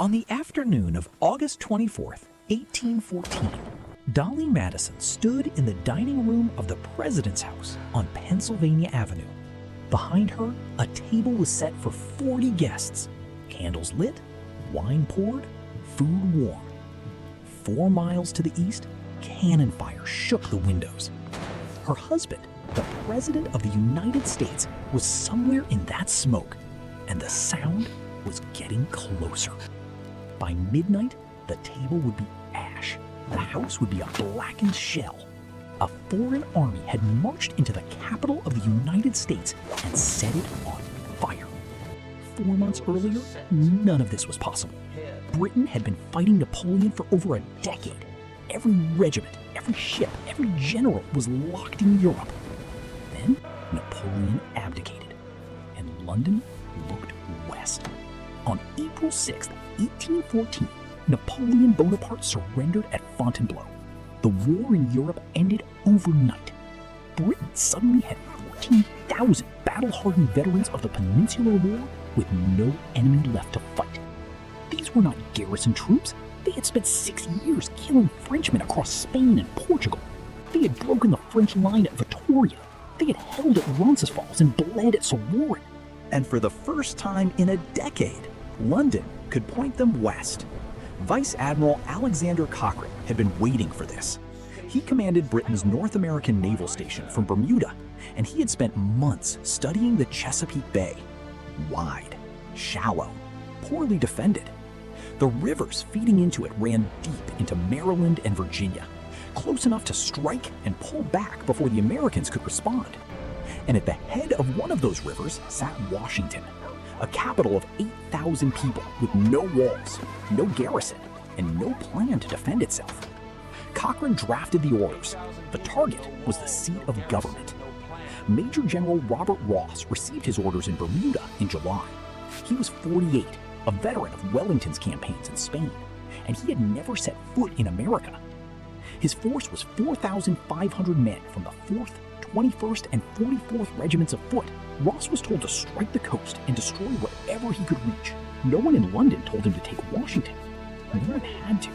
On the afternoon of August 24th, 1814, Dolly Madison stood in the dining room of the President's house on Pennsylvania Avenue. Behind her, a table was set for 40 guests, candles lit, wine poured, food warm. 4 miles to the east, cannon fire shook the windows. Her husband, the President of the United States, was somewhere in that smoke, and the sound was getting closer. By midnight, the table would be ash. The house would be a blackened shell. A foreign army had marched into the capital of the United States and set it on fire. 4 months earlier, none of this was possible. Britain had been fighting Napoleon for over a decade. Every regiment, every ship, every general was locked in Europe. Then Napoleon abdicated, and London looked west. On April 6, 1814, Napoleon Bonaparte surrendered at Fontainebleau. The war in Europe ended overnight. Britain suddenly had 14,000 battle-hardened veterans of the Peninsular War with no enemy left to fight. These were not garrison troops. They had spent 6 years killing Frenchmen across Spain and Portugal. They had broken the French line at Vittoria. They had held at Roncesvalles and bled at Sorauren. And for the first time in a decade, London could point them west. Vice Admiral Alexander Cochrane had been waiting for this. He commanded Britain's North American naval station from Bermuda, and he had spent months studying the Chesapeake Bay. Wide, shallow, poorly defended. The rivers feeding into it ran deep into Maryland and Virginia, close enough to strike and pull back before the Americans could respond. And at the head of one of those rivers sat Washington, a capital of 8,000 people with no walls, no garrison, and no plan to defend itself. Cochrane drafted the orders. The target was the seat of government. Major General Robert Ross received his orders in Bermuda in July. He was 48, a veteran of Wellington's campaigns in Spain, and he had never set foot in America. His force was 4,500 men from the 4th, 21st, and 44th Regiments of Foot. Ross was told to strike the coast and destroy whatever he could reach. No one in London told him to take Washington. No one had to.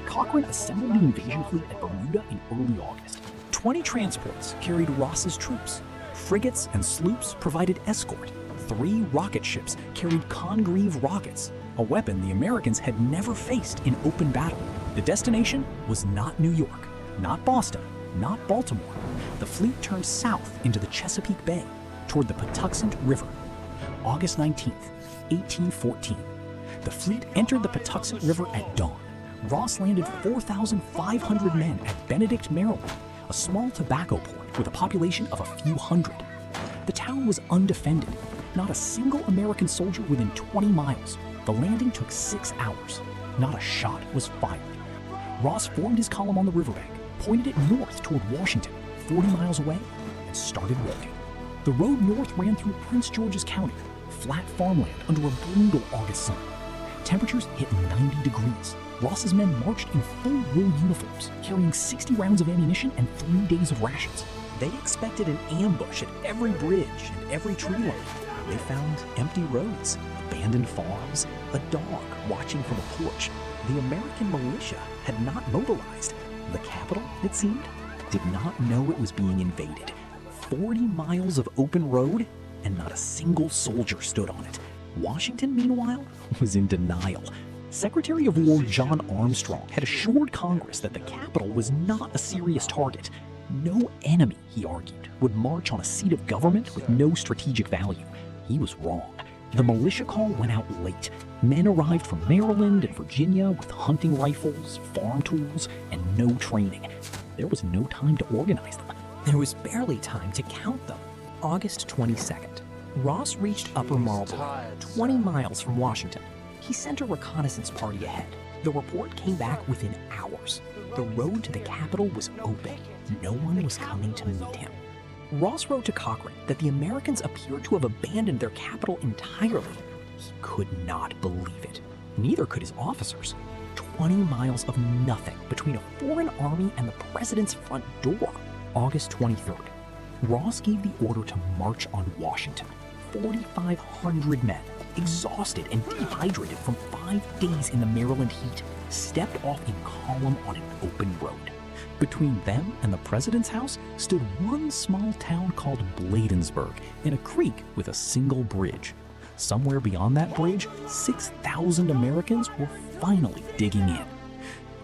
Cochrane assembled the invasion fleet at Bermuda in early August. 20 transports carried Ross's troops. Frigates and sloops provided escort. 3 rocket ships carried Congreve rockets, a weapon the Americans had never faced in open battle. The destination was not New York, not Boston, not Baltimore. The fleet turned south into the Chesapeake Bay, toward the Patuxent River. August 19th, 1814. The fleet entered the Patuxent River at dawn. Ross landed 4,500 men at Benedict, Maryland, a small tobacco port with a population of a few hundred. The town was undefended. Not a single American soldier within 20 miles. The landing took 6 hours. Not a shot was fired. Ross formed his column on the riverbank, pointed it north toward Washington, 40 miles away, and started walking. The road north ran through Prince George's County, flat farmland under a brutal August sun. Temperatures hit 90 degrees. Ross's men marched in full wool uniforms, carrying 60 rounds of ammunition and 3 days of rations. They expected an ambush at every bridge and every tree line. They found empty roads, abandoned farms, a dog watching from a porch. The American militia had not mobilized. The capital, it seemed, did not know it was being invaded. 40 miles of open road, and not a single soldier stood on it. Washington, meanwhile, was in denial. Secretary of War John Armstrong had assured Congress that the capital was not a serious target. No enemy, he argued, would march on a seat of government with no strategic value. He was wrong. The militia call went out late. Men arrived from Maryland and Virginia with hunting rifles, farm tools, and no training. There was no time to organize them. There was barely time to count them. August 22nd. Ross reached Upper Marlborough, 20 miles from Washington. He sent a reconnaissance party ahead. The report came back within hours. The road to the capital was open. No one was coming to meet him. Ross wrote to Cochrane that the Americans appeared to have abandoned their capital entirely. He could not believe it. Neither could his officers. 20 miles of nothing between a foreign army and the president's front door. August 23rd. Ross gave the order to march on Washington. 4,500 men, exhausted and dehydrated from 5 days in the Maryland heat, stepped off in column on an open road. Between them and the president's house stood one small town called Bladensburg and a creek with a single bridge. Somewhere beyond that bridge, 6,000 Americans were finally digging in.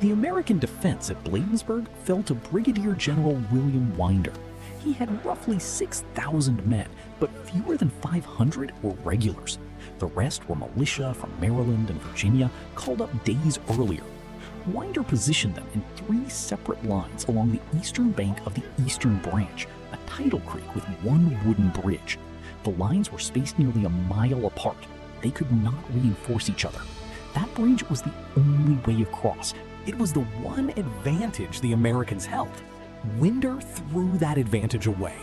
The American defense at Bladensburg fell to Brigadier General William Winder. He had roughly 6,000 men, but fewer than 500 were regulars. The rest were militia from Maryland and Virginia, called up days earlier. Winder positioned them in 3 separate lines along the eastern bank of the Eastern Branch, a tidal creek with one wooden bridge. The lines were spaced nearly a mile apart. They could not reinforce each other. That bridge was the only way across. It was the one advantage the Americans held. Winder threw that advantage away.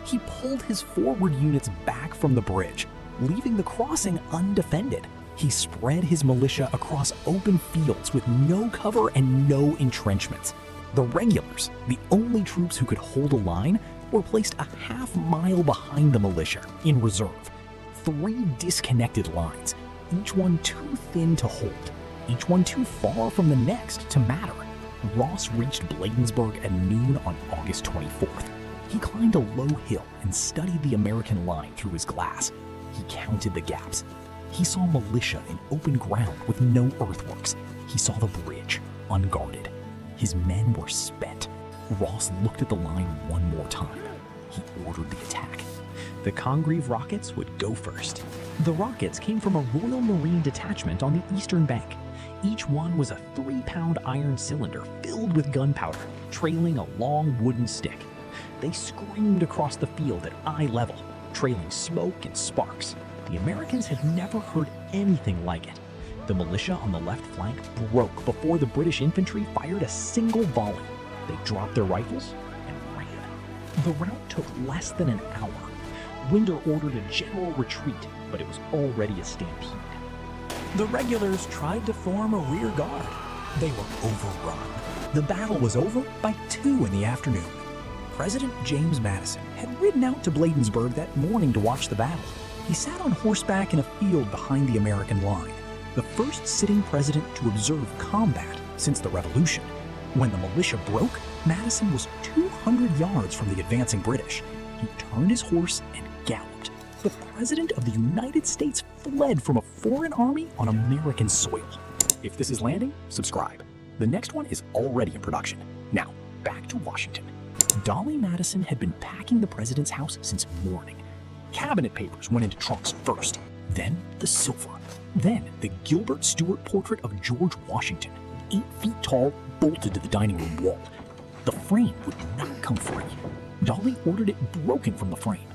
He pulled his forward units back from the bridge, leaving the crossing undefended. He spread his militia across open fields with no cover and no entrenchments. The regulars, the only troops who could hold a line, were placed a half-mile behind the militia in reserve. 3 disconnected lines, each one too thin to hold, each one too far from the next to matter. Ross reached Bladensburg at noon on August 24th. He climbed a low hill and studied the American line through his glass. He counted the gaps. He saw militia in open ground with no earthworks. He saw the bridge, unguarded. His men were spent. Ross looked at the line one more time. He ordered the attack. The Congreve rockets would go first. The rockets came from a Royal Marine detachment on the eastern bank. Each one was a 3-pound iron cylinder filled with gunpowder, trailing a long wooden stick. They screamed across the field at eye level, trailing smoke and sparks. The Americans had never heard anything like it. The militia on the left flank broke before the British infantry fired a single volley. They dropped their rifles and ran. The rout took less than an hour. Winder ordered a general retreat, but it was already a stampede. The regulars tried to form a rear guard. They were overrun. The battle was over by 2 in the afternoon. President James Madison had ridden out to Bladensburg that morning to watch the battle. He sat on horseback in a field behind the American line, the first sitting president to observe combat since the Revolution. When the militia broke, Madison was 200 yards from the advancing British. He turned his horse and galloped. The President of the United States fled from a foreign army on American soil. If this is landing, subscribe. The next one is already in production. Now, back to Washington. Dolly Madison had been packing the president's house since morning. Cabinet papers went into trunks first, then the silver, then the Gilbert Stuart portrait of George Washington, 8 feet tall, bolted to the dining room wall. The frame would not come free. Dolly ordered it broken from the frame.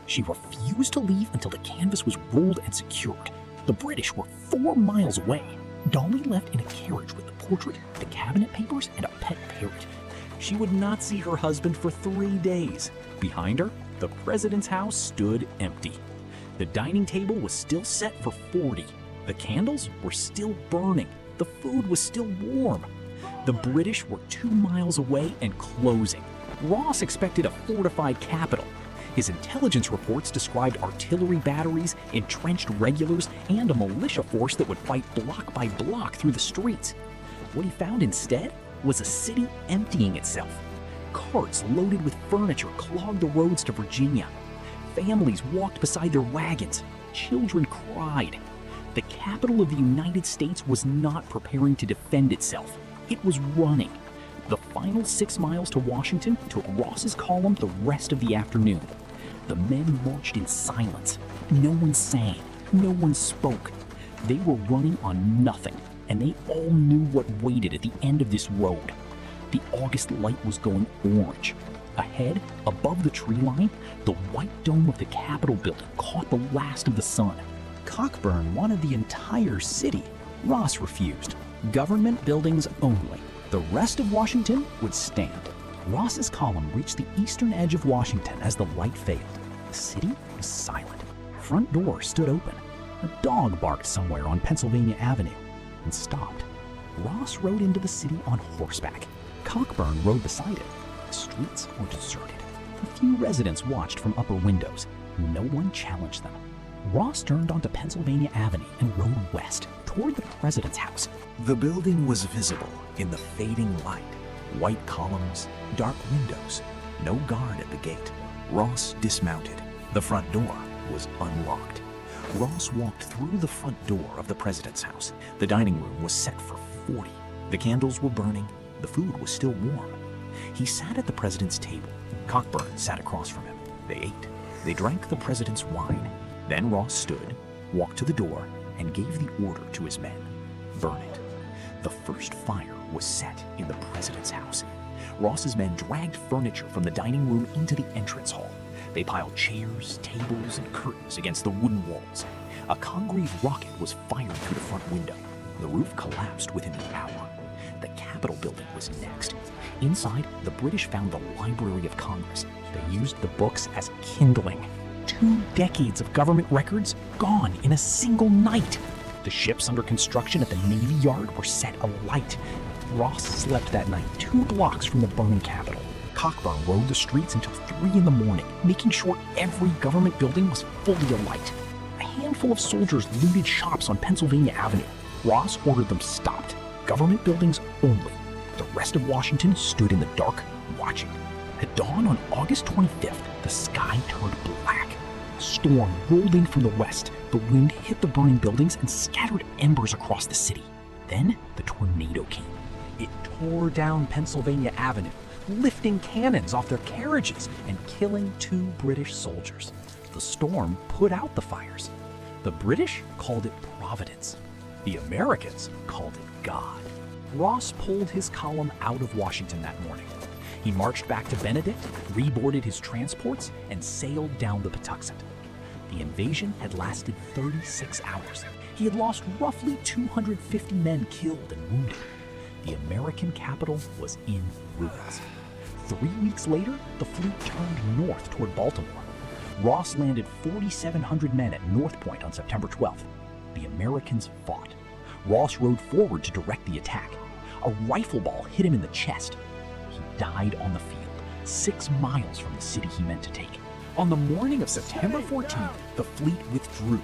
She refused to leave until the canvas was rolled and secured. The British were 4 miles away. Dolly left in a carriage with the portrait, the cabinet papers, and a pet parrot. She would not see her husband for 3 days. Behind her, the president's house stood empty. The dining table was still set for 40. The candles were still burning. The food was still warm. The British were 2 miles away and closing. Ross expected a fortified capital. His intelligence reports described artillery batteries, entrenched regulars, and a militia force that would fight block by block through the streets. What he found instead was a city emptying itself. Carts loaded with furniture clogged the roads to Virginia. Families walked beside their wagons. Children cried. The capital of the United States was not preparing to defend itself. It was running. The final 6 miles to Washington took Ross's column the rest of the afternoon. The men marched in silence. No one sang. No one spoke. They were running on nothing, and they all knew what waited at the end of this road. The August light was going orange. Ahead, above the tree line, the white dome of the Capitol building caught the last of the sun. Cockburn wanted the entire city. Ross refused. Government buildings only. The rest of Washington would stand. Ross's column reached the eastern edge of Washington as the light failed. The city was silent. Front door stood open. A dog barked somewhere on Pennsylvania Avenue and stopped. Ross rode into the city on horseback. Cockburn rode beside him. The streets were deserted. A few residents watched from upper windows. No one challenged them. Ross turned onto Pennsylvania Avenue and rode west toward the president's house. The building was visible in the fading light. White columns, dark windows, no guard at the gate. Ross dismounted. The front door was unlocked. Ross walked through the front door of the president's house. The dining room was set for 40. The candles were burning. The food was still warm. He sat at the president's table. Cockburn sat across from him. They ate. They drank the president's wine. Then Ross stood, walked to the door, and gave the order to his men. Burn it. The first fire was set in the president's house. Ross's men dragged furniture from the dining room into the entrance hall. They piled chairs, tables, and curtains against the wooden walls. A Congreve rocket was fired through the front window. The roof collapsed within an hour. The Capitol building was next. Inside, the British found the Library of Congress. They used the books as kindling. 2 decades of government records gone in a single night. The ships under construction at the Navy Yard were set alight. Ross slept that night 2 blocks from the burning Capitol. Cockburn rode the streets until 3 in the morning, making sure every government building was fully alight. A handful of soldiers looted shops on Pennsylvania Avenue. Ross ordered them stopped. Government buildings only. The rest of Washington stood in the dark, watching. At dawn on August 25th, the sky turned black. A storm rolled in from the west. The wind hit the burning buildings and scattered embers across the city. Then the tornado came. It tore down Pennsylvania Avenue, lifting cannons off their carriages and killing 2 British soldiers. The storm put out the fires. The British called it Providence. The Americans called it God. Ross pulled his column out of Washington that morning. He marched back to Benedict, reboarded his transports, and sailed down the Patuxent. The invasion had lasted 36 hours. He had lost roughly 250 men killed and wounded. The American capital was in ruins. 3 weeks later, the fleet turned north toward Baltimore. Ross landed 4,700 men at North Point on September 12th. The Americans fought. Ross rode forward to direct the attack. A rifle ball hit him in the chest. He died on the field, 6 miles from the city he meant to take. On the morning of September 14th, the fleet withdrew.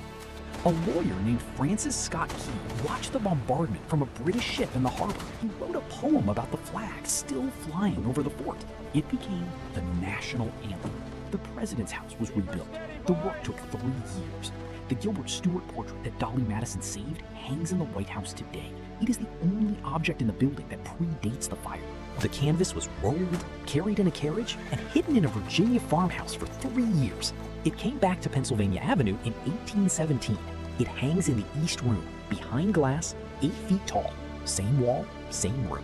A lawyer named Francis Scott Key watched the bombardment from a British ship in the harbor. He wrote a poem about the flag still flying over the fort. It became the national anthem. The president's house was rebuilt. The work took 3 years. The Gilbert Stuart portrait that Dolly Madison saved hangs in the White House today. It is the only object in the building that predates the fire. The canvas was rolled, carried in a carriage, and hidden in a Virginia farmhouse for 3 years. It came back to Pennsylvania Avenue in 1817. It hangs in the East Room, behind glass, 8 feet tall. Same wall, same room.